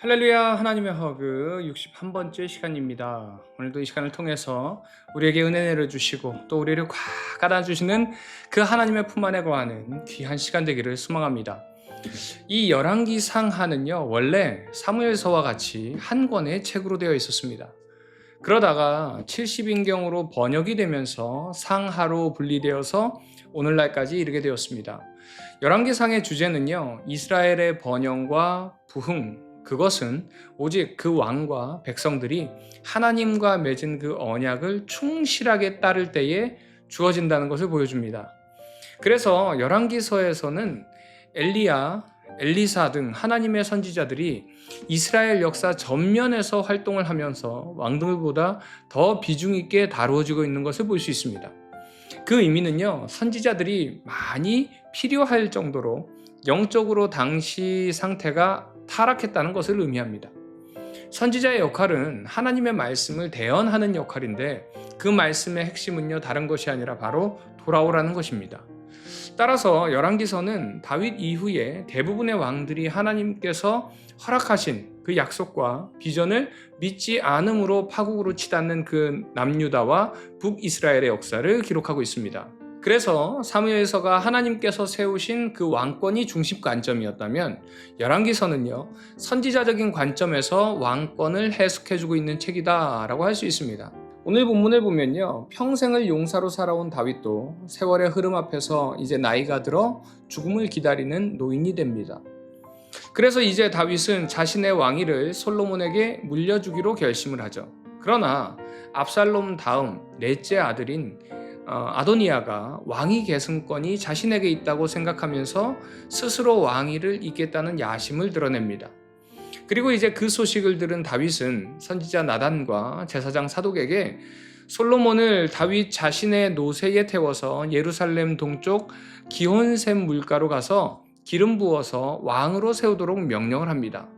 할렐루야. 하나님의 허그 61번째 시간입니다. 오늘도 이 시간을 통해서 우리에게 은혜 내려주시고 또 우리를 꽉 안아주시는 그 하나님의 품 안에 거하는 귀한 시간 되기를 소망합니다. 이 열왕기 상하는요, 원래 사무엘서와 같이 한 권의 책으로 되어 있었습니다. 그러다가 70인경으로 번역이 되면서 상하로 분리되어서 오늘날까지 이르게 되었습니다. 열왕기상의 주제는요, 이스라엘의 번영과 부흥, 그것은 오직 그 왕과 백성들이 하나님과 맺은 그 언약을 충실하게 따를 때에 주어진다는 것을 보여줍니다. 그래서 열왕기서에서는 엘리야, 엘리사 등 하나님의 선지자들이 이스라엘 역사 전면에서 활동을 하면서 왕들보다 더 비중 있게 다루어지고 있는 것을 볼 수 있습니다. 그 의미는요, 선지자들이 많이 필요할 정도로 영적으로 당시 상태가 타락했다는 것을 의미합니다. 선지자의 역할은 하나님의 말씀을 대언하는 역할인데 그 말씀의 핵심은요, 다른 것이 아니라 바로 돌아오라는 것입니다. 따라서 열왕기서는 다윗 이후에 대부분의 왕들이 하나님께서 허락하신 그 약속과 비전을 믿지 않음으로 파국으로 치닫는 그 남유다와 북이스라엘의 역사를 기록하고 있습니다. 그래서 사무엘서가 하나님께서 세우신 그 왕권이 중심 관점이었다면 열왕기서는요, 선지자적인 관점에서 왕권을 해석해주고 있는 책이다라고 할 수 있습니다. 오늘 본문을 보면요, 평생을 용사로 살아온 다윗도 세월의 흐름 앞에서 이제 나이가 들어 죽음을 기다리는 노인이 됩니다. 그래서 이제 다윗은 자신의 왕위를 솔로몬에게 물려주기로 결심을 하죠. 그러나 압살롬 다음 넷째 아들인 아도니아가 왕위 계승권이 자신에게 있다고 생각하면서 스스로 왕위를 잇겠다는 야심을 드러냅니다. 그리고 이제 그 소식을 들은 다윗은 선지자 나단과 제사장 사독에게 솔로몬을 다윗 자신의 노새에 태워서 예루살렘 동쪽 기혼샘 물가로 가서 기름 부어서 왕으로 세우도록 명령을 합니다.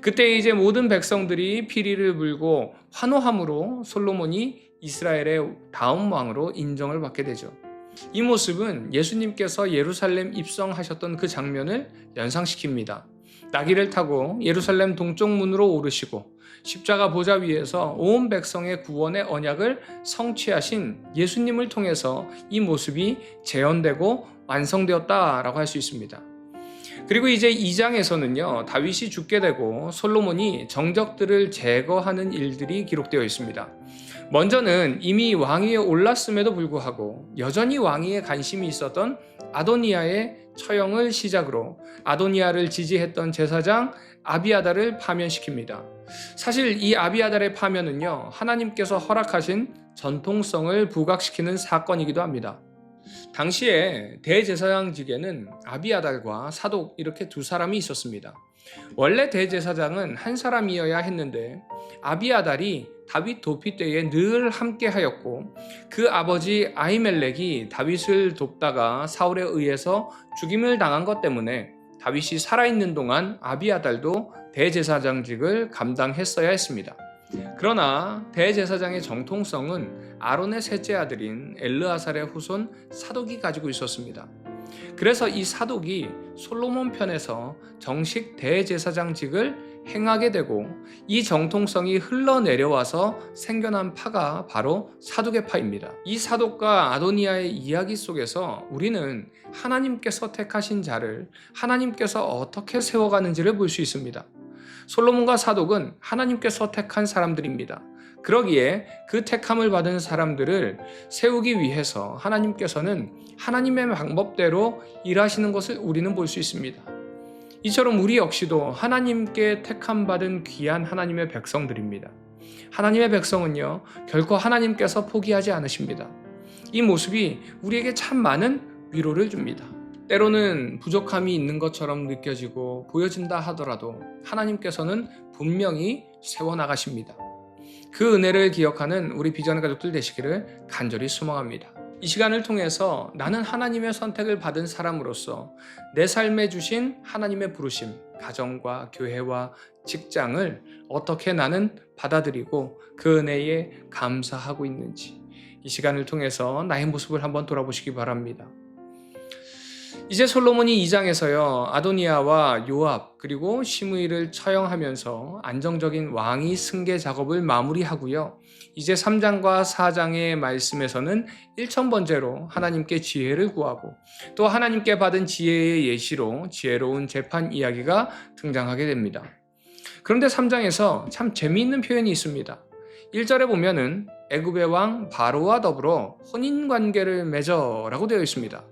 그때 이제 모든 백성들이 피리를 불고 환호함으로 솔로몬이 이스라엘의 다음 왕으로 인정을 받게 되죠. 이 모습은 예수님께서 예루살렘 입성하셨던 그 장면을 연상시킵니다. 나귀를 타고 예루살렘 동쪽 문으로 오르시고 십자가 보좌 위에서 온 백성의 구원의 언약을 성취하신 예수님을 통해서 이 모습이 재현되고 완성되었다라고 할 수 있습니다. 그리고 이제 2장에서는요, 다윗이 죽게 되고 솔로몬이 정적들을 제거하는 일들이 기록되어 있습니다. 먼저는 이미 왕위에 올랐음에도 불구하고 여전히 왕위에 관심이 있었던 아도니아의 처형을 시작으로 아도니아를 지지했던 제사장 아비아달을 파면시킵니다. 사실 이 아비아달의 파면은요, 하나님께서 허락하신 전통성을 부각시키는 사건이기도 합니다. 당시에 대제사장직에는 아비아달과 사독 이렇게 두 사람이 있었습니다. 원래 대제사장은 한 사람이어야 했는데 아비아달이 다윗 도피 때에 늘 함께 하였고 그 아버지 아히멜렉이 다윗을 돕다가 사울에 의해서 죽임을 당한 것 때문에 다윗이 살아있는 동안 아비아달도 대제사장직을 감당했어야 했습니다. 그러나 대제사장의 정통성은 아론의 셋째 아들인 엘르아살의 후손 사독이 가지고 있었습니다. 그래서 이 사독이 솔로몬 편에서 정식 대제사장직을 행하게 되고 이 정통성이 흘러내려와서 생겨난 파가 바로 사독의 파입니다. 이 사독과 아도니아의 이야기 속에서 우리는 하나님께서 택하신 자를 하나님께서 어떻게 세워가는지를 볼 수 있습니다. 솔로몬과 사독은 하나님께서 택한 사람들입니다. 그러기에 그 택함을 받은 사람들을 세우기 위해서 하나님께서는 하나님의 방법대로 일하시는 것을 우리는 볼 수 있습니다. 이처럼 우리 역시도 하나님께 택함 받은 귀한 하나님의 백성들입니다. 하나님의 백성은요, 결코 하나님께서 포기하지 않으십니다. 이 모습이 우리에게 참 많은 위로를 줍니다. 때로는 부족함이 있는 것처럼 느껴지고 보여진다 하더라도 하나님께서는 분명히 세워나가십니다. 그 은혜를 기억하는 우리 비전 가족들 되시기를 간절히 소망합니다. 이 시간을 통해서 나는 하나님의 선택을 받은 사람으로서 내 삶에 주신 하나님의 부르심, 가정과 교회와 직장을 어떻게 나는 받아들이고 그 은혜에 감사하고 있는지 이 시간을 통해서 나의 모습을 한번 돌아보시기 바랍니다. 이제 솔로몬이 2장에서요, 아도니아와 요압 그리고 시므이를 처형하면서 안정적인 왕위 승계 작업을 마무리하고요. 이제 3장과 4장의 말씀에서는 1,000번째로 하나님께 지혜를 구하고 또 하나님께 받은 지혜의 예시로 지혜로운 재판 이야기가 등장하게 됩니다. 그런데 3장에서 참 재미있는 표현이 있습니다. 1절에 보면은 애굽의 왕 바로와 더불어 혼인관계를 맺어라고 되어 있습니다.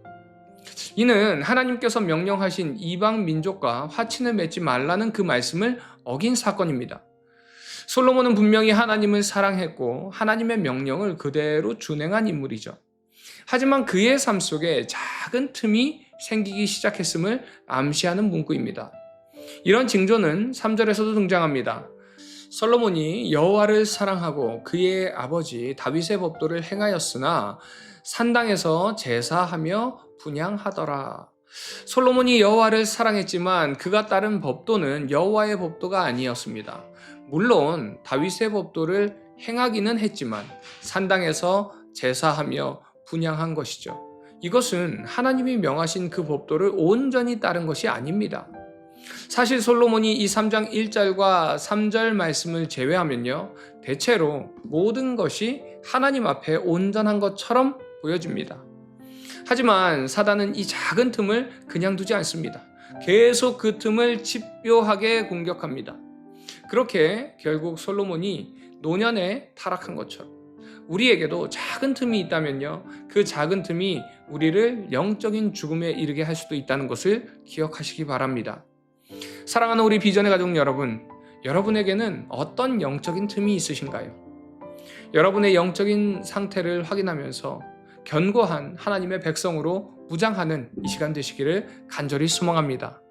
이는 하나님께서 명령하신 이방 민족과 화친을 맺지 말라는 그 말씀을 어긴 사건입니다. 솔로몬은 분명히 하나님을 사랑했고 하나님의 명령을 그대로 준행한 인물이죠. 하지만 그의 삶 속에 작은 틈이 생기기 시작했음을 암시하는 문구입니다. 이런 징조는 3절에서도 등장합니다. 솔로몬이 여호와를 사랑하고 그의 아버지 다윗의 법도를 행하였으나 산당에서 제사하며 분향하더라. 솔로몬이 여호와를 사랑했지만 그가 따른 법도는 여호와의 법도가 아니었습니다. 물론 다윗의 법도를 행하기는 했지만 산당에서 제사하며 분향한 것이죠. 이것은 하나님이 명하신 그 법도를 온전히 따른 것이 아닙니다. 사실 솔로몬이 이 3장 1절과 3절 말씀을 제외하면요, 대체로 모든 것이 하나님 앞에 온전한 것처럼 보여집니다. 하지만 사단은 이 작은 틈을 그냥 두지 않습니다. 계속 그 틈을 집요하게 공격합니다. 그렇게 결국 솔로몬이 노년에 타락한 것처럼 우리에게도 작은 틈이 있다면요, 그 작은 틈이 우리를 영적인 죽음에 이르게 할 수도 있다는 것을 기억하시기 바랍니다. 사랑하는 우리 비전의 가족 여러분, 여러분에게는 어떤 영적인 틈이 있으신가요? 여러분의 영적인 상태를 확인하면서 견고한 하나님의 백성으로 무장하는 이 시간 되시기를 간절히 소망합니다.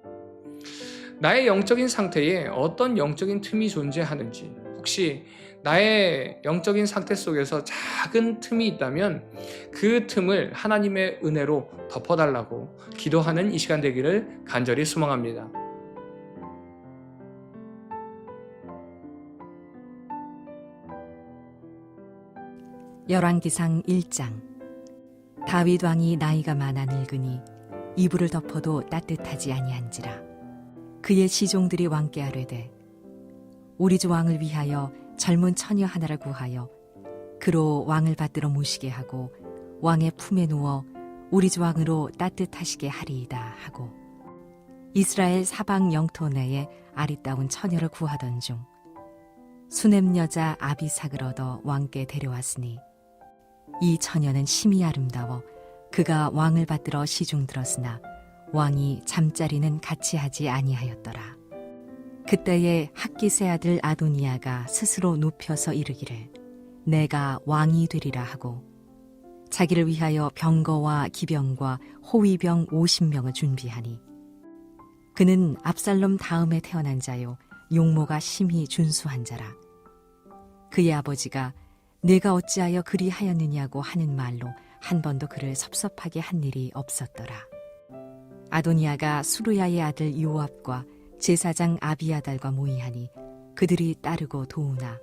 나의 영적인 상태에 어떤 영적인 틈이 존재하는지, 혹시 나의 영적인 상태 속에서 작은 틈이 있다면 그 틈을 하나님의 은혜로 덮어달라고 기도하는 이 시간 되기를 간절히 소망합니다. 열왕기상 1장. 다윗 왕이 나이가 많아 늙으니 이불을 덮어도 따뜻하지 아니한지라. 그의 시종들이 왕께 아뢰되 우리 주 왕을 위하여 젊은 처녀 하나를 구하여 그로 왕을 받들어 모시게 하고 왕의 품에 누워 우리 주 왕으로 따뜻하시게 하리이다 하고 이스라엘 사방 영토 내에 아리따운 처녀를 구하던 중 수넴 여자 아비삭을 얻어 왕께 데려왔으니 이 처녀는 심히 아름다워 그가 왕을 받들어 시중 들었으나 왕이 잠자리는 같이 하지 아니하였더라. 그때에 학깃의 아들 아도니아가 스스로 눕혀서 이르기를 내가 왕이 되리라 하고 자기를 위하여 병거와 기병과 호위병 50명을 준비하니 그는 압살롬 다음에 태어난 자요 용모가 심히 준수한 자라. 그의 아버지가 내가 어찌하여 그리하였느냐고 하는 말로 한 번도 그를 섭섭하게 한 일이 없었더라. 아도니아가 수르야의 아들 요압과 제사장 아비아달과 모이하니 그들이 따르고 도우나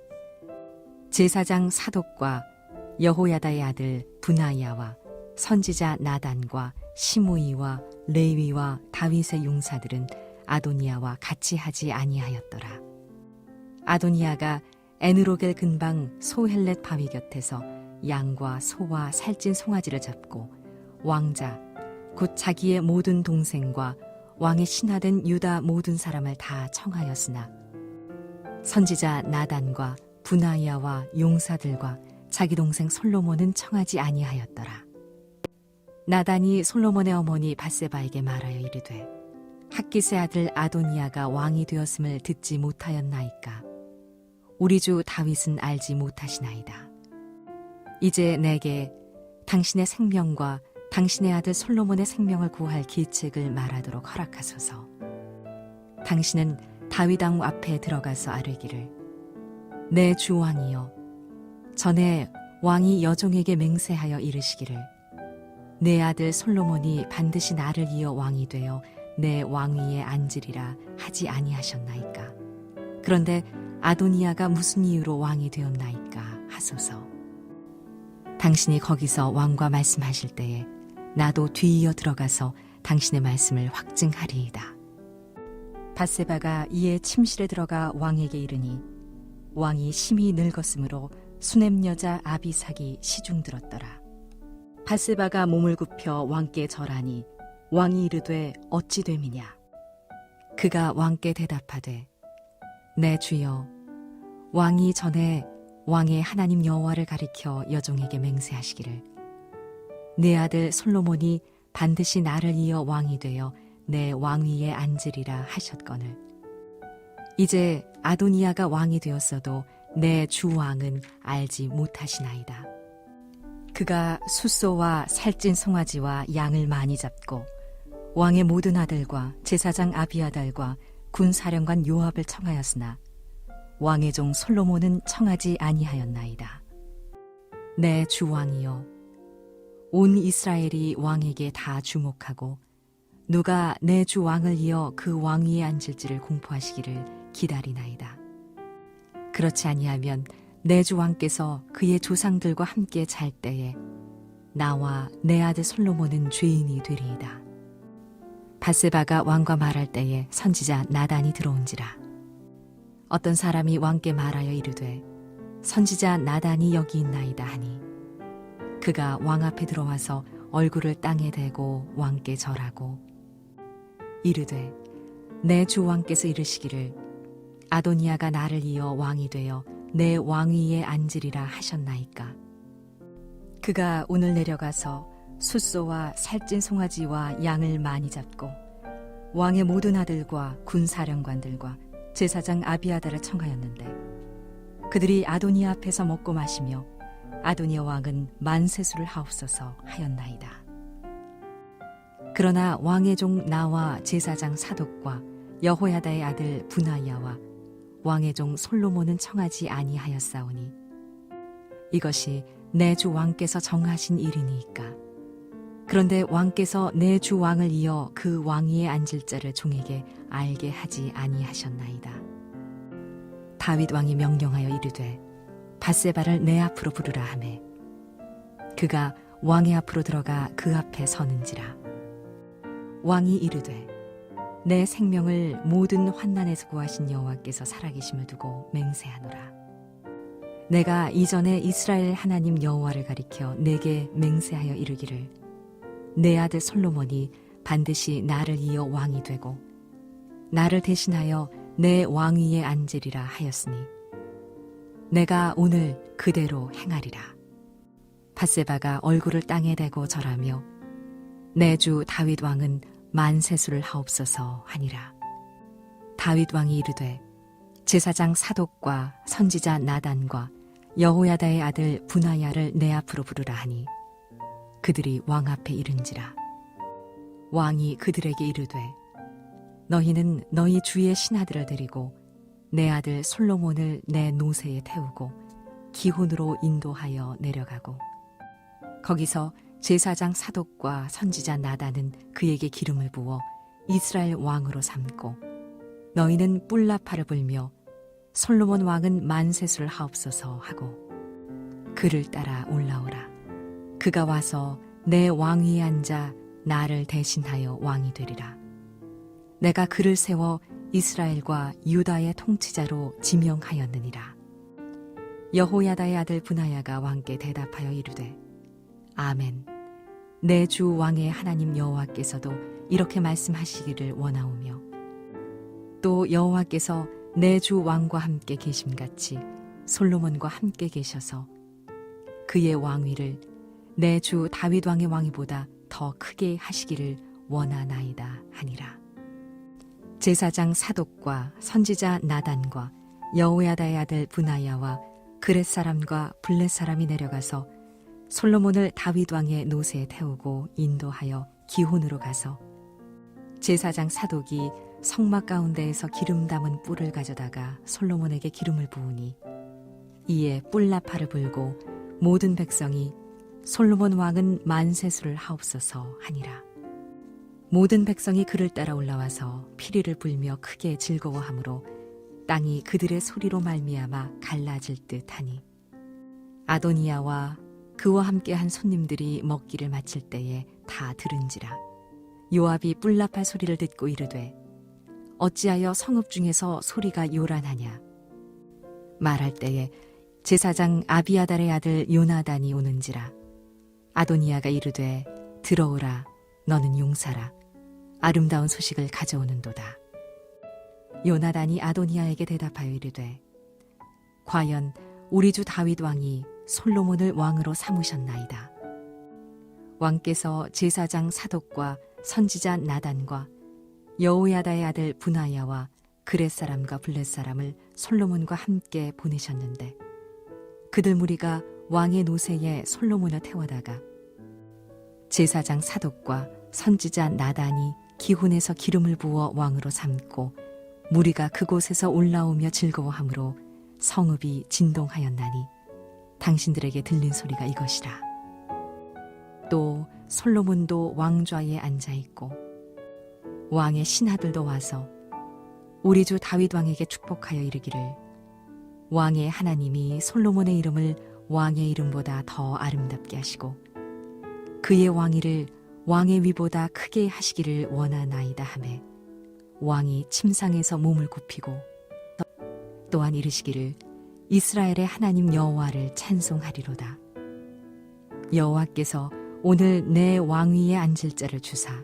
제사장 사독과 여호야다의 아들 분하야와 선지자 나단과 시므이와 레위와 다윗의 용사들은 아도니아와 같이 하지 아니하였더라. 아도니아가 에느로겔 근방 소헬렛 바위 곁에서 양과 소와 살찐 송아지를 잡고 왕자 곧 자기의 모든 동생과 왕의 신하된 유다 모든 사람을 다 청하였으나 선지자 나단과 분하야와 용사들과 자기 동생 솔로몬은 청하지 아니하였더라. 나단이 솔로몬의 어머니 밧세바에게 말하여 이르되 학깃의 아들 아도니아가 왕이 되었음을 듣지 못하였나이까. 우리 주 다윗은 알지 못하시나이다. 이제 내게 당신의 생명과 당신의 아들 솔로몬의 생명을 구할 기책을 말하도록 허락하소서. 당신은 다윗 왕 앞에 들어가서 아뢰기를 내 주 왕이여, 전에 왕이 여종에게 맹세하여 이르시기를 내 아들 솔로몬이 반드시 나를 이어 왕이 되어 내 왕위에 앉으리라 하지 아니하셨나이까. 그런데 아도니아가 무슨 이유로 왕이 되었나이까 하소서. 당신이 거기서 왕과 말씀하실 때에 나도 뒤이어 들어가서 당신의 말씀을 확증하리이다. 밧세바가 이에 침실에 들어가 왕에게 이르니 왕이 심히 늙었으므로 수넴 여자 아비삭이 시중 들었더라. 밧세바가 몸을 굽혀 왕께 절하니 왕이 이르되 어찌 됨이냐. 그가 왕께 대답하되 내 주여, 왕이 전에 왕의 하나님 여호와를 가리켜 여종에게 맹세하시기를 내 아들 솔로몬이 반드시 나를 이어 왕이 되어 내 왕위에 앉으리라 하셨거늘 이제 아도니아가 왕이 되었어도 내 주 왕은 알지 못하시나이다. 그가 숫소와 살찐 송아지와 양을 많이 잡고 왕의 모든 아들과 제사장 아비아달과 군사령관 요압을 청하였으나 왕의 종 솔로몬은 청하지 아니하였나이다. 내 주 왕이여, 온 이스라엘이 왕에게 다 주목하고 누가 내 주 왕을 이어 그 왕위에 앉을지를 공포하시기를 기다리나이다. 그렇지 아니하면 내 주 왕께서 그의 조상들과 함께 잘 때에 나와 내 아들 솔로몬은 죄인이 되리이다. 밧세바가 왕과 말할 때에 선지자 나단이 들어온지라. 어떤 사람이 왕께 말하여 이르되 선지자 나단이 여기 있나이다 하니 그가 왕 앞에 들어와서 얼굴을 땅에 대고 왕께 절하고 이르되 내 주 왕께서 이르시기를 아도니아가 나를 이어 왕이 되어 내 왕위에 앉으리라 하셨나이까. 그가 오늘 내려가서 숫소와 살찐 송아지와 양을 많이 잡고 왕의 모든 아들과 군사령관들과 제사장 아비아달을 청하였는데 그들이 아도니아 앞에서 먹고 마시며 아도니아 왕은 만세수를 하옵소서 하였나이다. 그러나 왕의 종 나와 제사장 사독과 여호야다의 아들 분하야와 왕의 종 솔로몬은 청하지 아니하였사오니 이것이 내 주 왕께서 정하신 일이니이까. 그런데 왕께서 내 주 왕을 이어 그 왕위에 앉을 자를 종에게 알게 하지 아니하셨나이다. 다윗 왕이 명령하여 이르되 밧세바를 내 앞으로 부르라 하매 그가 왕의 앞으로 들어가 그 앞에 서는지라. 왕이 이르되 내 생명을 모든 환난에서 구하신 여호와께서 살아계심을 두고 맹세하노라. 내가 이전에 이스라엘 하나님 여호와를 가리켜 내게 맹세하여 이르기를 내 아들 솔로몬이 반드시 나를 이어 왕이 되고 나를 대신하여 내 왕위에 앉으리라 하였으니 내가 오늘 그대로 행하리라. 밧세바가 얼굴을 땅에 대고 절하며 내 주 다윗 왕은 만세수를 하옵소서 하니라. 다윗 왕이 이르되 제사장 사독과 선지자 나단과 여호야다의 아들 분하야를 내 앞으로 부르라 하니 그들이 왕 앞에 이른지라. 왕이 그들에게 이르되 너희는 너희 주의 신하들을 데리고 내 아들 솔로몬을 내 노새에 태우고 기혼으로 인도하여 내려가고 거기서 제사장 사독과 선지자 나단은 그에게 기름을 부어 이스라엘 왕으로 삼고 너희는 뿔나파를 불며 솔로몬 왕은 만세수를 하옵소서 하고 그를 따라 올라오라. 그가 와서 내 왕위에 앉아 나를 대신하여 왕이 되리라. 내가 그를 세워 이스라엘과 유다의 통치자로 지명하였느니라. 여호야다의 아들 분하야가 왕께 대답하여 이르되 아멘. 내 주 왕의 하나님 여호와께서도 이렇게 말씀하시기를 원하오며 또 여호와께서 내 주 왕과 함께 계심같이 솔로몬과 함께 계셔서 그의 왕위를 내 주 다윗 왕의 왕위보다 더 크게 하시기를 원하나이다 하니라. 제사장 사독과 선지자 나단과 여호야다의 아들 분하야와 그렛 사람과 블렛 사람이 내려가서 솔로몬을 다윗 왕의 노새에 태우고 인도하여 기혼으로 가서 제사장 사독이 성막 가운데에서 기름 담은 뿔을 가져다가 솔로몬에게 기름을 부으니 이에 뿔나파를 불고 모든 백성이 솔로몬 왕은 만세수를 하옵소서 하니라. 모든 백성이 그를 따라 올라와서 피리를 불며 크게 즐거워하므로 땅이 그들의 소리로 말미암아 갈라질 듯하니 아도니아와 그와 함께한 손님들이 먹기를 마칠 때에 다 들은지라. 요압이 뿔나팔 소리를 듣고 이르되 어찌하여 성읍 중에서 소리가 요란하냐. 말할 때에 제사장 아비아달의 아들 요나단이 오는지라. 아도니아가 이르되 들어오라. 너는 용사라. 아름다운 소식을 가져오는도다. 요나단이 아도니아에게 대답하여 이르되 과연 우리 주 다윗 왕이 솔로몬을 왕으로 삼으셨나이다. 왕께서 제사장 사독과 선지자 나단과 여호야다의 아들 분하야와 그렛 사람과 블렛 사람을 솔로몬과 함께 보내셨는데 그들 무리가 왕의 노새에 솔로몬을 태워다가 제사장 사독과 선지자 나단이 기혼에서 기름을 부어 왕으로 삼고 무리가 그곳에서 올라오며 즐거워하므로 성읍이 진동하였나니 당신들에게 들린 소리가 이것이라. 또 솔로몬도 왕좌에 앉아있고 왕의 신하들도 와서 우리 주 다윗 왕에게 축복하여 이르기를 왕의 하나님이 솔로몬의 이름을 왕의 이름보다 더 아름답게 하시고 그의 왕위를 왕의 위보다 크게 하시기를 원하나이다 하매 왕이 침상에서 몸을 굽히고 또한 이르시기를 이스라엘의 하나님 여호와를 찬송하리로다. 여호와께서 오늘 내 왕위에 앉을 자를 주사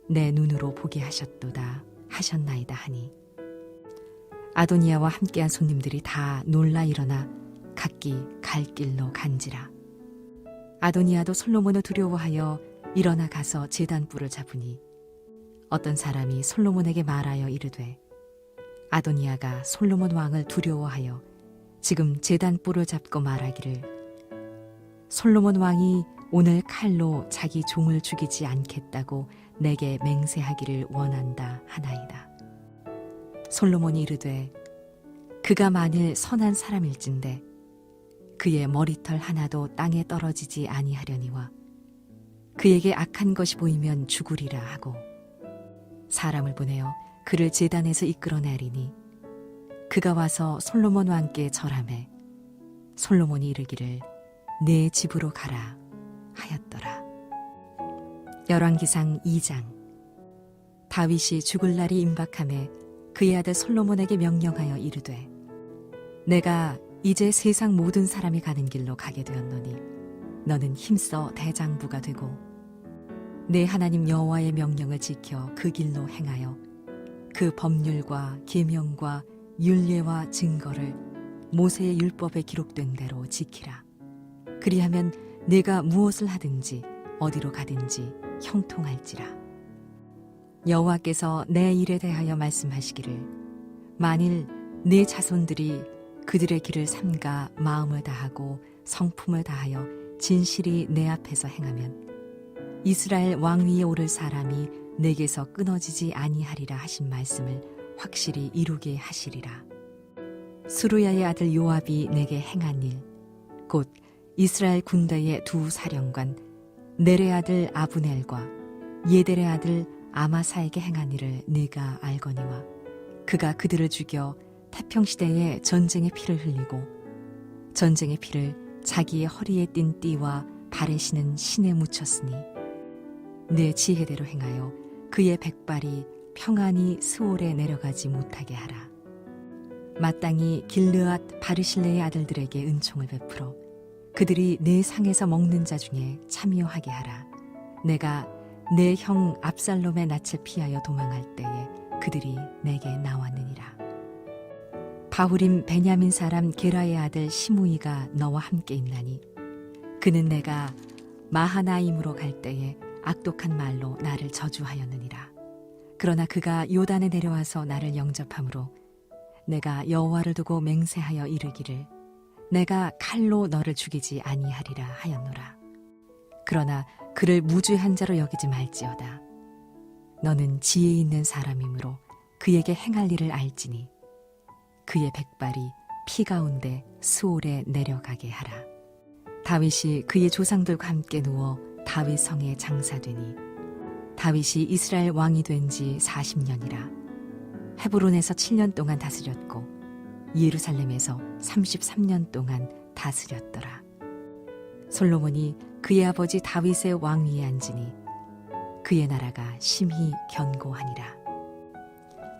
내 눈으로 보게 하셨도다 하셨나이다 하니 아도니아와 함께한 손님들이 다 놀라 일어나 각기 갈 길로 간지라. 아도니아도 솔로몬을 두려워하여 일어나 가서 제단뿔을 잡으니 어떤 사람이 솔로몬에게 말하여 이르되 아도니아가 솔로몬 왕을 두려워하여 지금 제단뿔을 잡고 말하기를 솔로몬 왕이 오늘 칼로 자기 종을 죽이지 않겠다고 내게 맹세하기를 원한다 하나이다. 솔로몬이 이르되 그가 만일 선한 사람일진데 그의 머리털 하나도 땅에 떨어지지 아니하려니와 그에게 악한 것이 보이면 죽으리라 하고 사람을 보내어 그를 제단에서 이끌어내리니 그가 와서 솔로몬 왕께 절하매 솔로몬이 이르기를 내 집으로 가라 하였더라. 열왕기상 2장. 다윗이 죽을 날이 임박하매 그의 아들 솔로몬에게 명령하여 이르되 내가 이제 세상 모든 사람이 가는 길로 가게 되었노니 너는 힘써 대장부가 되고 내 하나님 여호와의 명령을 지켜 그 길로 행하여 그 법률과 계명과 율례와 증거를 모세의 율법에 기록된 대로 지키라. 그리하면 내가 무엇을 하든지 어디로 가든지 형통할지라. 여호와께서 내 일에 대하여 말씀하시기를 만일 내 자손들이 그들의 길을 삼가 마음을 다하고 성품을 다하여 진실이 내 앞에서 행하면 이스라엘 왕위에 오를 사람이 내게서 끊어지지 아니하리라 하신 말씀을 확실히 이루게 하시리라. 스루야의 아들 요압이 내게 행한 일, 곧 이스라엘 군대의 두 사령관 넬의 아들 아브넬과 예델의 아들 아마사에게 행한 일을 네가 알거니와 그가 그들을 죽여 태평시대에 전쟁의 피를 흘리고 전쟁의 피를 자기의 허리에 띤 띠와 발에 신은 신에 묻혔으니 내 지혜대로 행하여 그의 백발이 평안히 스올에 내려가지 못하게 하라. 마땅히 길르앗 바르실레의 아들들에게 은총을 베풀어 그들이 내 상에서 먹는 자 중에 참여하게 하라. 내가 내 형 압살롬의 낯을 피하여 도망할 때에 그들이 내게 나왔느니라. 바후림 베냐민 사람 게라의 아들 시므이가 너와 함께 있나니 그는 내가 마하나임으로 갈 때에 악독한 말로 나를 저주하였느니라. 그러나 그가 요단에 내려와서 나를 영접함으로 내가 여호와를 두고 맹세하여 이르기를 내가 칼로 너를 죽이지 아니하리라 하였노라. 그러나 그를 무죄한 자로 여기지 말지어다. 너는 지혜 있는 사람이므로 그에게 행할 일을 알지니 그의 백발이 피 가운데 스올에 내려가게 하라. 다윗이 그의 조상들과 함께 누워 다윗 성에 장사되니 다윗이 이스라엘 왕이 된 지 40년이라. 헤브론에서 7년 동안 다스렸고 예루살렘에서 33년 동안 다스렸더라. 솔로몬이 그의 아버지 다윗의 왕위에 앉으니 그의 나라가 심히 견고하니라.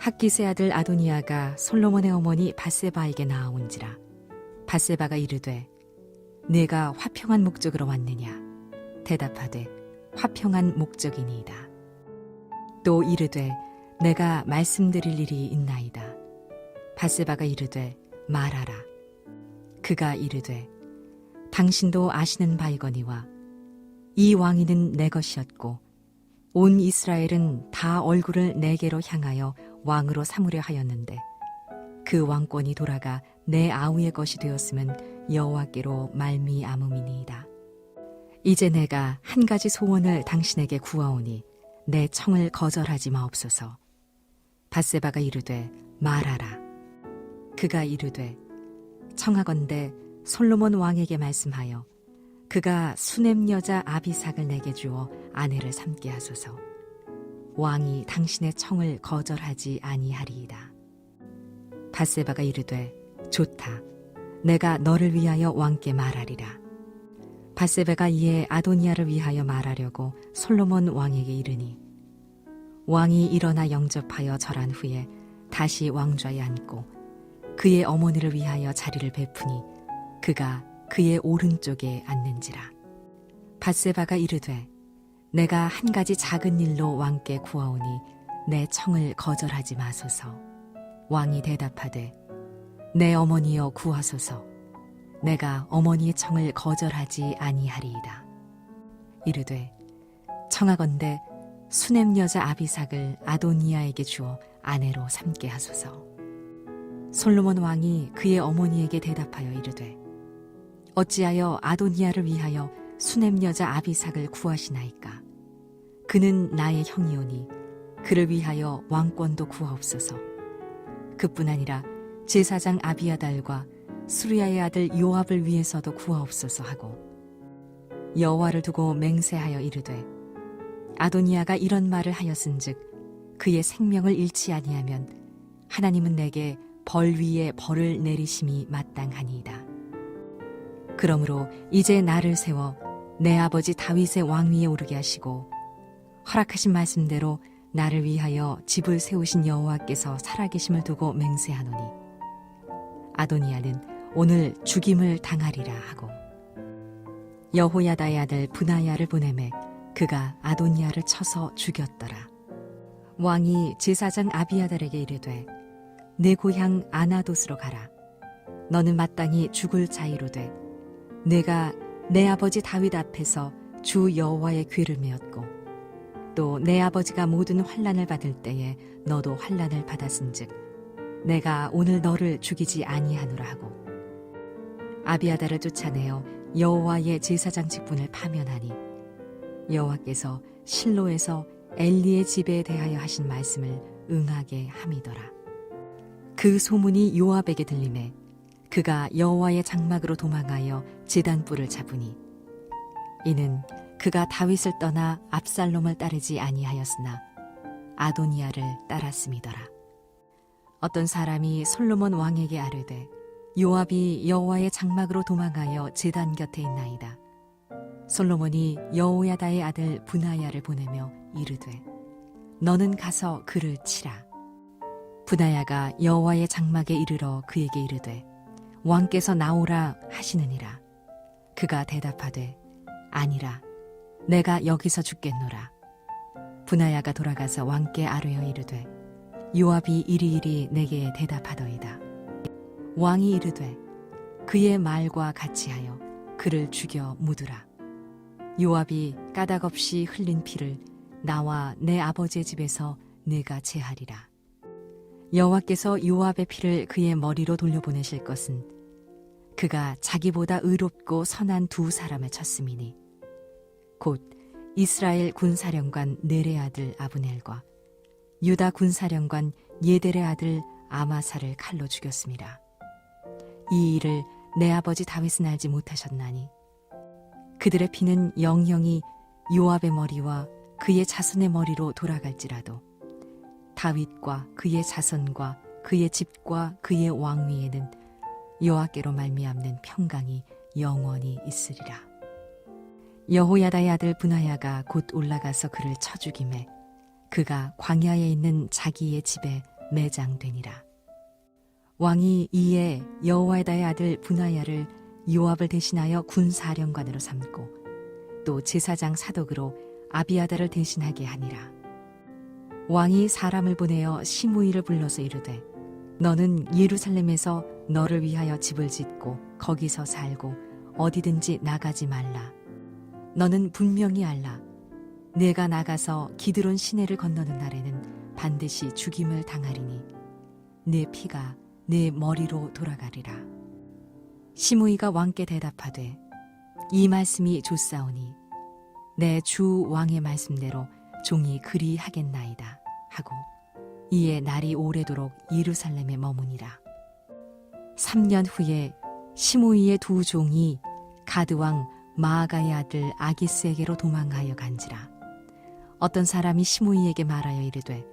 학기스의 아들 아도니아가 솔로몬의 어머니 밧세바에게 나아온지라. 밧세바가 이르되 내가 화평한 목적으로 왔느냐? 대답하되 화평한 목적이니이다. 또 이르되 내가 말씀드릴 일이 있나이다. 밧세바가 이르되 말하라. 그가 이르되 당신도 아시는 바이거니와 이 왕위는 내 것이었고 온 이스라엘은 다 얼굴을 내게로 향하여 왕으로 삼으려 하였는데 그 왕권이 돌아가 내 아우의 것이 되었으면 여호와께로 말미암음이니이다. 이제 내가 한 가지 소원을 당신에게 구하오니 내 청을 거절하지 마옵소서. 밧세바가 이르되 말하라. 그가 이르되 청하건대 솔로몬 왕에게 말씀하여 그가 수넴 여자 아비삭을 내게 주어 아내를 삼게 하소서. 왕이 당신의 청을 거절하지 아니하리이다. 밧세바가 이르되 좋다. 내가 너를 위하여 왕께 말하리라. 밧세바가 이에 아도니아를 위하여 말하려고 솔로몬 왕에게 이르니 왕이 일어나 영접하여 절한 후에 다시 왕좌에 앉고 그의 어머니를 위하여 자리를 베푸니 그가 그의 오른쪽에 앉는지라. 밧세바가 이르되 내가 한 가지 작은 일로 왕께 구하오니 내 청을 거절하지 마소서. 왕이 대답하되 내 어머니여 구하소서. 내가 어머니의 청을 거절하지 아니하리이다. 이르되 청하건대 수넴 여자 아비삭을 아도니아에게 주어 아내로 삼게 하소서. 솔로몬 왕이 그의 어머니에게 대답하여 이르되 어찌하여 아도니아를 위하여 수넴 여자 아비삭을 구하시나이까? 그는 나의 형이오니 그를 위하여 왕권도 구하옵소서. 그뿐 아니라 제사장 아비아달과 수르야의 아들 요압을 위해서도 구하옵소서 하고 여호와를 두고 맹세하여 이르되 아도니아가 이런 말을 하였은즉 그의 생명을 잃지 아니하면 하나님은 내게 벌 위에 벌을 내리심이 마땅하니이다. 그러므로 이제 나를 세워 내 아버지 다윗의 왕위에 오르게 하시고 허락하신 말씀대로 나를 위하여 집을 세우신 여호와께서 살아계심을 두고 맹세하노니 아도니아는 오늘 죽임을 당하리라 하고 여호야다의 아들 브나야를 보내매 그가 아도니아를 쳐서 죽였더라. 왕이 제사장 아비아달에게 이르되 내 고향 아나돗으로 가라. 너는 마땅히 죽을 자이로되 내가 내 아버지 다윗 앞에서 주 여호와의 궤를 메었고 또 내 아버지가 모든 환난을 받을 때에 너도 환난을 받았은즉 내가 오늘 너를 죽이지 아니하노라 하고 아비아달을 쫓아내어 여호와의 제사장 직분을 파면하니 여호와께서 실로에서 엘리의 집에 대하여 하신 말씀을 응하게 함이더라. 그 소문이 요압에게 들리매 그가 여호와의 장막으로 도망하여 제단불을 잡으니 이는 그가 다윗을 떠나 압살롬을 따르지 아니하였으나 아도니아를 따랐음이더라. 어떤 사람이 솔로몬 왕에게 아뢰되 요압이 여호와의 장막으로 도망하여 제단 곁에 있나이다. 솔로몬이 여호야다의 아들 브나야를 보내며 이르되 너는 가서 그를 치라. 브나야가 여호와의 장막에 이르러 그에게 이르되 왕께서 나오라 하시느니라. 그가 대답하되 아니라 내가 여기서 죽겠노라. 브나야가 돌아가서 왕께 아뢰어 이르되 요압이 이리이리 내게 대답하더이다. 왕이 이르되 그의 말과 같이하여 그를 죽여 묻으라. 요압이 까닭 없이 흘린 피를 나와 내 아버지의 집에서 내가 제하리라. 여호와께서 요압의 피를 그의 머리로 돌려보내실 것은 그가 자기보다 의롭고 선한 두 사람을 쳤음이니 곧 이스라엘 군사령관 넬의 아들 아브넬과 유다 군사령관 예델의 아들 아마사를 칼로 죽였습니다. 이 일을 내 아버지 다윗은 알지 못하셨나니 그들의 피는 영영이 요압의 머리와 그의 자손의 머리로 돌아갈지라도 다윗과 그의 자손과 그의 집과 그의 왕위에는 여호와께로 말미암는 평강이 영원히 있으리라. 여호야다의 아들 브나야가 곧 올라가서 그를 쳐 죽이매 그가 광야에 있는 자기의 집에 매장되니라. 왕이 이에 여호야다의 아들 브나야를 요압을 대신하여 군사령관으로 삼고 또 제사장 사독으로 아비아다를 대신하게 하니라. 왕이 사람을 보내어 시므이를 불러서 이르되 너는 예루살렘에서 너를 위하여 집을 짓고 거기서 살고 어디든지 나가지 말라. 너는 분명히 알라. 내가 나가서 기드론 시내를 건너는 날에는 반드시 죽임을 당하리니 내 피가 내 머리로 돌아가리라. 시므이가 왕께 대답하되 이 말씀이 좋사오니 내 주 왕의 말씀대로 종이 그리 하겠나이다 하고 이에 날이 오래도록 예루살렘에 머무니라. 3년 후에 시므이의 두 종이 가드왕 마아가의 아들 아기스에게로 도망하여 간지라. 어떤 사람이 시므이에게 말하여 이르되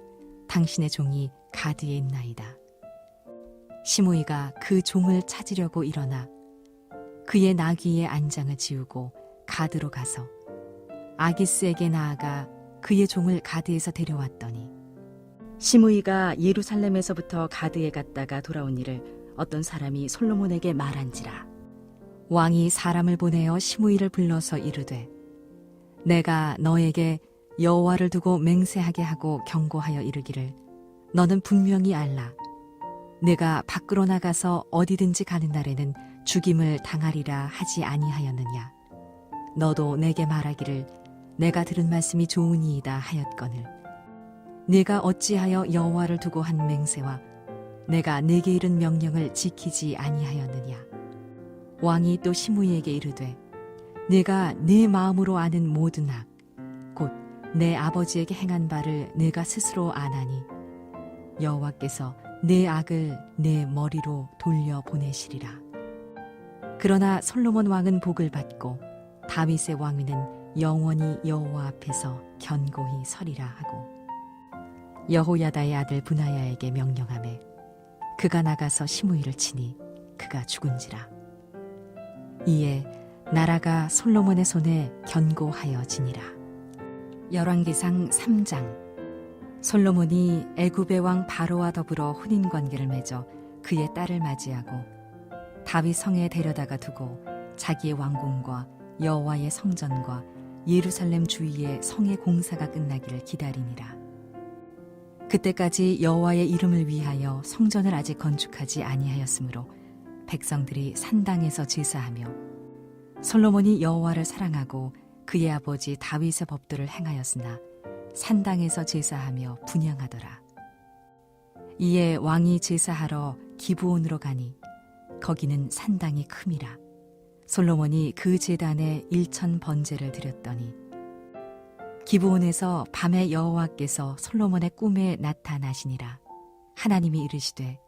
당신의 종이 가드에 있나이다. 시므이가 그 종을 찾으려고 일어나 그의 나귀의 안장을 지우고 가드로 가서 아기스에게 나아가 그의 종을 가드에서 데려왔더니 시므이가 예루살렘에서부터 가드에 갔다가 돌아온 일을 어떤 사람이 솔로몬에게 말한지라. 왕이 사람을 보내어 시므이를 불러서 이르되 내가 너에게 여호와를 두고 맹세하게 하고 경고하여 이르기를 너는 분명히 알라. 내가 밖으로 나가서 어디든지 가는 날에는 죽임을 당하리라 하지 아니하였느냐. 너도 내게 말하기를 내가 들은 말씀이 좋으니이다 하였거늘 네가 어찌하여 여호와를 두고 한 맹세와 내가 내게 이른 명령을 지키지 아니하였느냐. 왕이 또 시므이에게 이르되 내가 내 마음으로 아는 모든 악 곧 내 아버지에게 행한 바를 내가 스스로 아나니 여호와께서 내 악을 내 머리로 돌려 보내시리라. 그러나 솔로몬 왕은 복을 받고 다윗의 왕위는 영원히 여호와 앞에서 견고히 서리라 하고 여호야다의 아들 브나야에게 명령하매 그가 나가서 시므이를 치니 그가 죽은지라. 이에 나라가 솔로몬의 손에 견고하여지니라. 열왕기상 3장. 솔로몬이 애굽의 왕 바로와 더불어 혼인 관계를 맺어 그의 딸을 맞이하고 다윗 성에 데려다가 두고 자기의 왕궁과 여호와의 성전과 예루살렘 주위의 성의 공사가 끝나기를 기다리니라. 그때까지 여호와의 이름을 위하여 성전을 아직 건축하지 아니하였으므로 백성들이 산당에서 제사하며 솔로몬이 여호와를 사랑하고 그의 아버지 다윗의 법도를 행하였으나 산당에서 제사하며 분향하더라. 이에 왕이 제사하러 기브온으로 가니 거기는 산당이 큼이라. 솔로몬이 그 제단에 1천 번제를 드렸더니 기브온에서 밤에 여호와께서 솔로몬의 꿈에 나타나시니라. 하나님이 이르시되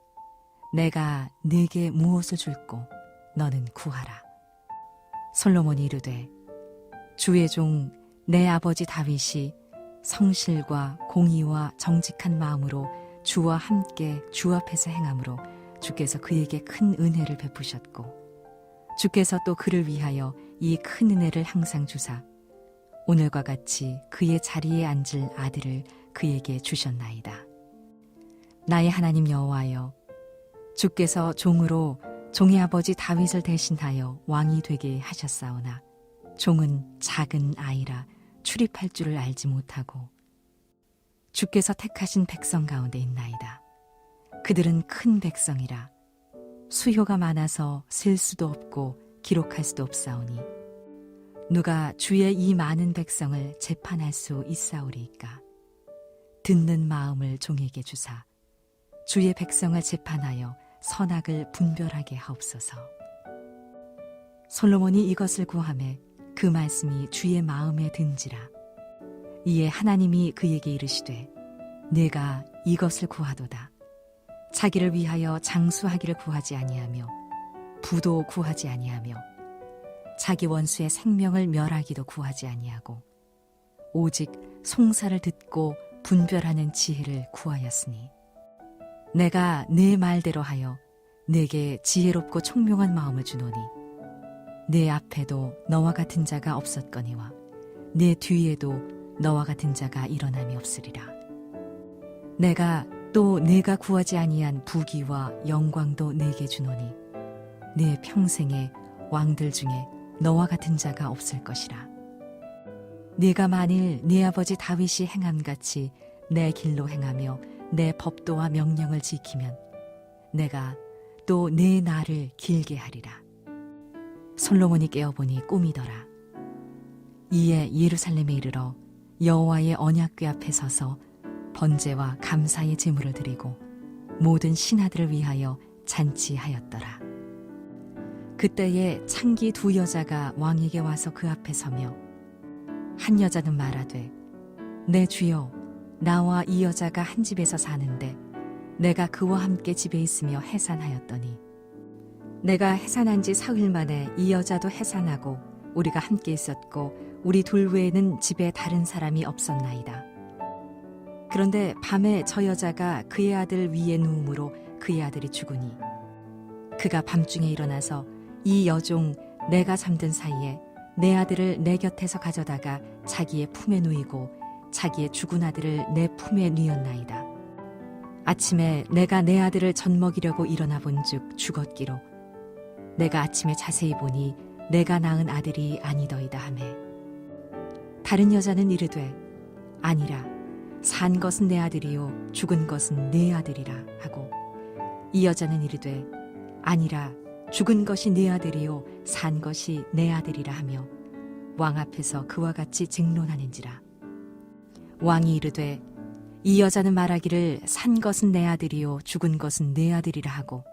내가 네게 무엇을 줄꼬 너는 구하라. 솔로몬이 이르되 주의 종 내 아버지 다윗이 성실과 공의와 정직한 마음으로 주와 함께 주 앞에서 행함으로 주께서 그에게 큰 은혜를 베푸셨고 주께서 또 그를 위하여 이 큰 은혜를 항상 주사 오늘과 같이 그의 자리에 앉을 아들을 그에게 주셨나이다. 나의 하나님 여호와여, 주께서 종으로 종의 아버지 다윗을 대신하여 왕이 되게 하셨사오나 종은 작은 아이라 출입할 줄을 알지 못하고 주께서 택하신 백성 가운데 있나이다. 그들은 큰 백성이라 수효가 많아서 셀 수도 없고 기록할 수도 없사오니 누가 주의 이 많은 백성을 재판할 수 있사오리이까. 듣는 마음을 종에게 주사 주의 백성을 재판하여 선악을 분별하게 하옵소서. 솔로몬이 이것을 구하매 그 말씀이 주의 마음에 든지라. 이에 하나님이 그에게 이르시되 내가 이것을 구하도다. 자기를 위하여 장수하기를 구하지 아니하며 부도 구하지 아니하며 자기 원수의 생명을 멸하기도 구하지 아니하고 오직 송사를 듣고 분별하는 지혜를 구하였으니 내가 내 말대로 하여 내게 지혜롭고 총명한 마음을 주노니 내 앞에도 너와 같은 자가 없었거니와 내 뒤에도 너와 같은 자가 일어남이 없으리라. 내가 또 내가 구하지 아니한 부귀와 영광도 내게 주노니 내 평생에 왕들 중에 너와 같은 자가 없을 것이라. 네가 만일 네 아버지 다윗이 행함같이 내 길로 행하며 내 법도와 명령을 지키면 내가 또 내 날을 길게 하리라. 솔로몬이 깨어보니 꿈이더라. 이에 예루살렘에 이르러 여호와의 언약궤 앞에 서서 번제와 감사의 제물을 드리고 모든 신하들을 위하여 잔치하였더라. 그때에 창기 두 여자가 왕에게 와서 그 앞에 서며 한 여자는 말하되 내 주여 나와 이 여자가 한 집에서 사는데 내가 그와 함께 집에 있으며 해산하였더니 내가 해산한 지 사흘 만에 이 여자도 해산하고 우리가 함께 있었고 우리 둘 외에는 집에 다른 사람이 없었나이다. 그런데 밤에 저 여자가 그의 아들 위에 누움으로 그의 아들이 죽으니 그가 밤중에 일어나서 이 여종 내가 잠든 사이에 내 아들을 내 곁에서 가져다가 자기의 품에 누이고 자기의 죽은 아들을 내 품에 누였나이다. 아침에 내가 내 아들을 젖먹이려고 일어나 본즉 죽었기로 내가 아침에 자세히 보니 내가 낳은 아들이 아니더이다 하매 다른 여자는 이르되 아니라 산 것은 내 아들이요 죽은 것은 내 아들이라 하고 이 여자는 이르되 아니라 죽은 것이 내 아들이요 산 것이 내 아들이라 하며 왕 앞에서 그와 같이 증론하는지라. 왕이 이르되 이 여자는 말하기를 산 것은 내 아들이요 죽은 것은 내 아들이라 하고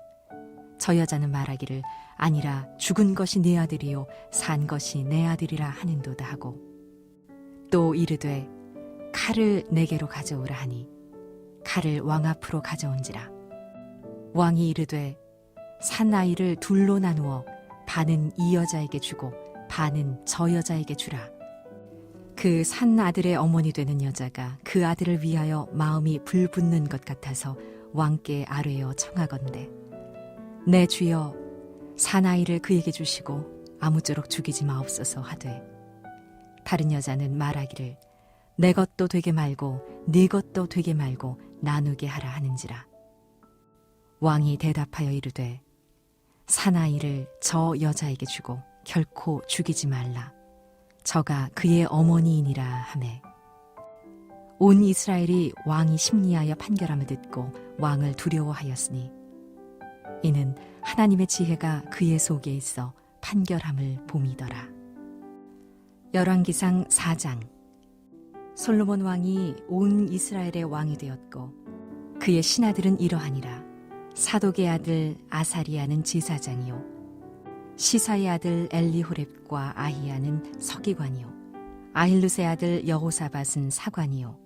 저 여자는 말하기를 아니라 죽은 것이 내 아들이요 산 것이 내 아들이라 하는도다 하고 또 이르되 칼을 내게로 가져오라 하니 칼을 왕 앞으로 가져온지라. 왕이 이르되 산 아이를 둘로 나누어 반은 이 여자에게 주고 반은 저 여자에게 주라. 그 산 아들의 어머니 되는 여자가 그 아들을 위하여 마음이 불붙는 것 같아서 왕께 아뢰어 청하건대 내 주여 산 아이를 그에게 주시고 아무쪼록 죽이지 마옵소서 하되 다른 여자는 말하기를 내 것도 되게 말고 네 것도 되게 말고 나누게 하라 하는지라. 왕이 대답하여 이르되 사나이를 저 여자에게 주고 결코 죽이지 말라. 저가 그의 어머니이니라 하매 온 이스라엘이 왕이 심리하여 판결함을 듣고 왕을 두려워하였으니 이는 하나님의 지혜가 그의 속에 있어 판결함을 봄이더라. 열왕기상 4장. 솔로몬 왕이 온 이스라엘의 왕이 되었고 그의 신하들은 이러하니라. 사독의 아들 아사리아는 제사장이요 시사의 아들 엘리호렙과 아히야는 서기관이요 아힐루스의 아들 여호사밧은 사관이요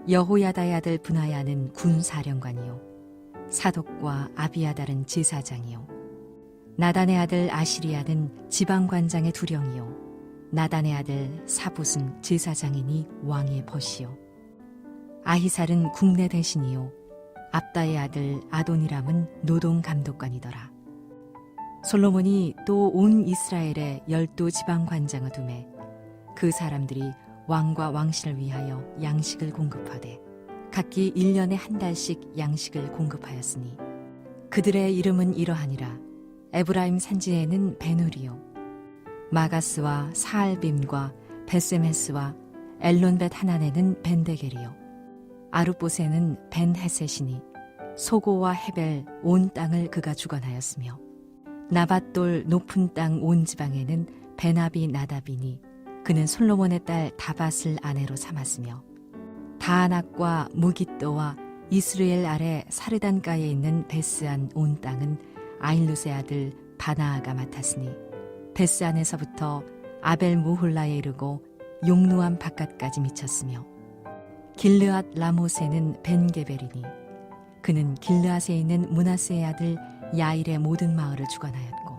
여호야다의 아들 분하야는 군사령관이요 사독과 아비아달은 제사장이요 나단의 아들 아시리아는 지방관장의 두령이요 나단의 아들 사붓은 제사장이니 왕의 벗이요 아히살은 국내 대신이요 압다의 아들 아도니람은 노동감독관이더라. 솔로몬이 또 온 이스라엘에 12지방관장을 두매 그 사람들이 왕과 왕실을 위하여 양식을 공급하되 각기 1년에 한 달씩 양식을 공급하였으니 그들의 이름은 이러하니라. 에브라임 산지에는 베누리요 마가스와 사알빔과 베세메스와 엘론벳 하난에는 벤데겔이요 아룻보세는 벤헤셋이니 소고와 헤벨 온 땅을 그가 주관하였으며 나밧돌 높은 땅 온 지방에는 베나비 나답이니 그는 솔로몬의 딸 다밧을 아내로 삼았으며 다아낙과 무깃도와 이스르엘 아래 사르단가에 있는 베스안 온 땅은 아힐루스의 아들 바나아가 맡았으니 베스안에서부터 아벨 무홀라에 이르고 용루암 바깥까지 미쳤으며 길르앗 라모세는 벤게벨이니 그는 길르앗에 있는 므낫세의 아들 야일의 모든 마을을 주관하였고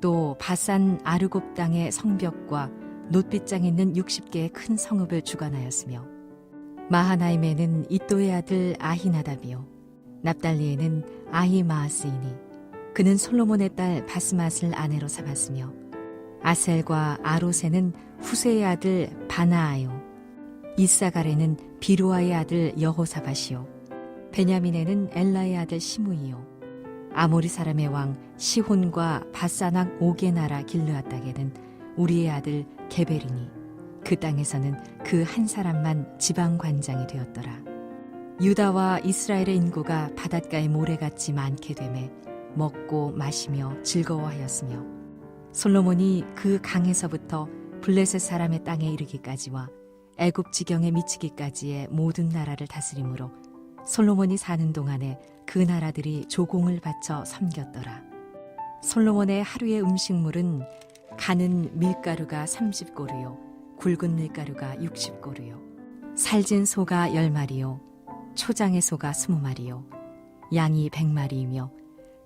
또 바산 아르곱 땅의 성벽과 놋빗장에 있는 60개의 큰 성읍을 주관하였으며 마하나임에는 이또의 아들 아히나답이요 납달리에는 아히마아스이니 그는 솔로몬의 딸 바스맛을 아내로 삼았으며 아셀과 아로세는 후세의 아들 바나아요. 이사갈에는 비루아의 아들 여호사밧이요. 베냐민에는 엘라의 아들 시므이요. 아모리 사람의 왕 시혼과 바산 왕 옥의 나라 길르앗 땅에는 우리의 아들 게베리니 그 땅에서는 그 한 사람만 지방 관장이 되었더라. 유다와 이스라엘의 인구가 바닷가의 모래같이 많게 되매 먹고 마시며 즐거워하였으며 솔로몬이 그 강에서부터 블레셋 사람의 땅에 이르기까지와 애굽 지경에 미치기까지의 모든 나라를 다스림으로 솔로몬이 사는 동안에 그 나라들이 조공을 바쳐 섬겼더라. 솔로몬의 하루의 음식물은 가는 밀가루가 30고루요 굵은 밀가루가 60고루요 살진 소가 10마리요 초장의 소가 20마리요 양이 100마리이며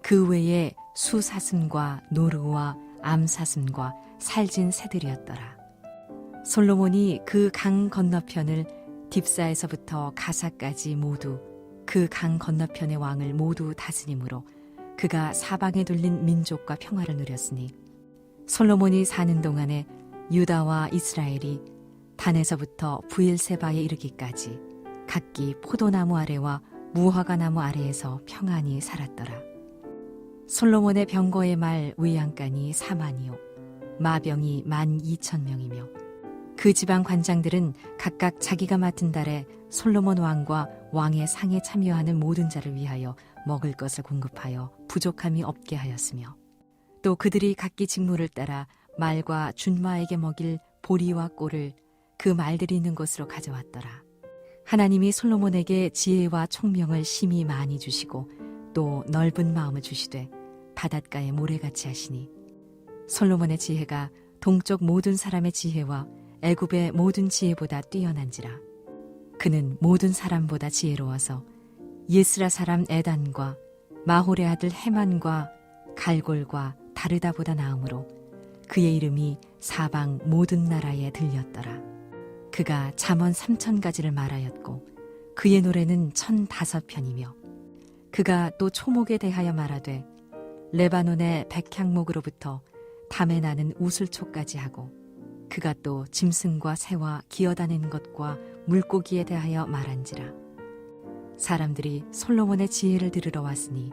그 외에 수사슴과 노루와 암사슴과 살진 새들이었더라. 솔로몬이 그 강 건너편을 딥사에서부터 가사까지 모두 그 강 건너편의 왕을 모두 다스림으로 그가 사방에 둘린 민족과 평화를 누렸으니 솔로몬이 사는 동안에 유다와 이스라엘이 단에서부터 부엘세바에 이르기까지 각기 포도나무 아래와 무화과 나무 아래에서 평안히 살았더라. 솔로몬의 병거의 말 외양간이 4만이요 마병이 12,000명이며 그 지방 관장들은 각각 자기가 맡은 달에 솔로몬 왕과 왕의 상에 참여하는 모든 자를 위하여 먹을 것을 공급하여 부족함이 없게 하였으며 또 그들이 각기 직무를 따라 말과 준마에게 먹일 보리와 꼴을 그 말들이 있는 곳으로 가져왔더라. 하나님이 솔로몬에게 지혜와 총명을 심히 많이 주시고 또 넓은 마음을 주시되 바닷가에 모래같이 하시니 솔로몬의 지혜가 동쪽 모든 사람의 지혜와 애굽의 모든 지혜보다 뛰어난지라. 그는 모든 사람보다 지혜로워서 예스라 사람 에단과 마홀의 아들 헤만과 갈골과 다르다보다 나음으로 그의 이름이 사방 모든 나라에 들렸더라. 그가 잠언 3,000가지를 말하였고 그의 노래는 1,005편이며 그가 또 초목에 대하여 말하되 레바논의 백향목으로부터 담에 나는 우슬초까지 하고 그가 또 짐승과 새와 기어다니는 것과 물고기에 대하여 말한지라. 사람들이 솔로몬의 지혜를 들으러 왔으니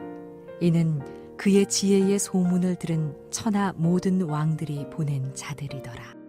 이는 그의 지혜의 소문을 들은 천하 모든 왕들이 보낸 자들이더라.